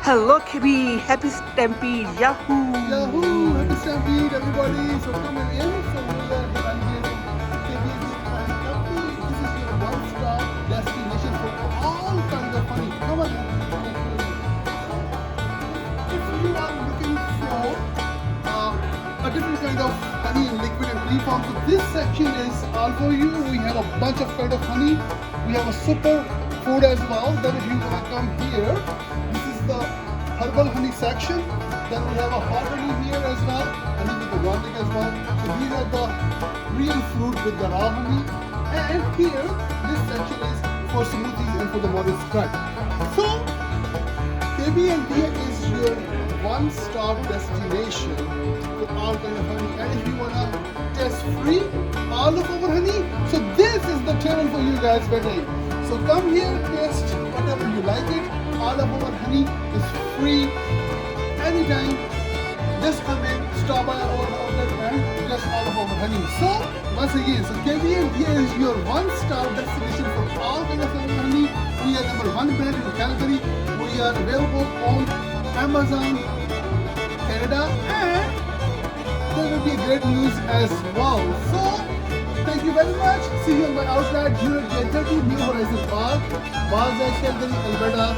Hello, KB. Happy Stampede. Yahoo. Yahoo! Happy Stampede, everybody! So coming in, so we are here KB's and Company. This is your one-stop destination for all kinds of honey. Come on. If you are looking for a different kind of honey in liquid and free form, so this section is all for you. We have a bunch of kind of honey. We have a super food as well. Then if you want to come here, this is the herbal honey section. Then we have a hot honey here as well, honey with the garlic as well. So these are the real fruit with the raw honey. And here, this section is for smoothies and for the modern spread. So, KB&D is your one-stop destination for all kind of honey. And if you wanna test free all of our honey, so this is the table for you guys today. So come here, taste whatever you like it. All of our honey is free anytime. Just come in, stop by our outlet and test all of our honey. So once again, so KB&D is your one-stop destination for all kind of honey. We are number one brand in Calgary. We are available on Amazon Canada, and there will be great news as well. So thank you very much. See you on my outlet, 030 New Horizon Park, Balzac, Calgary, Alberta.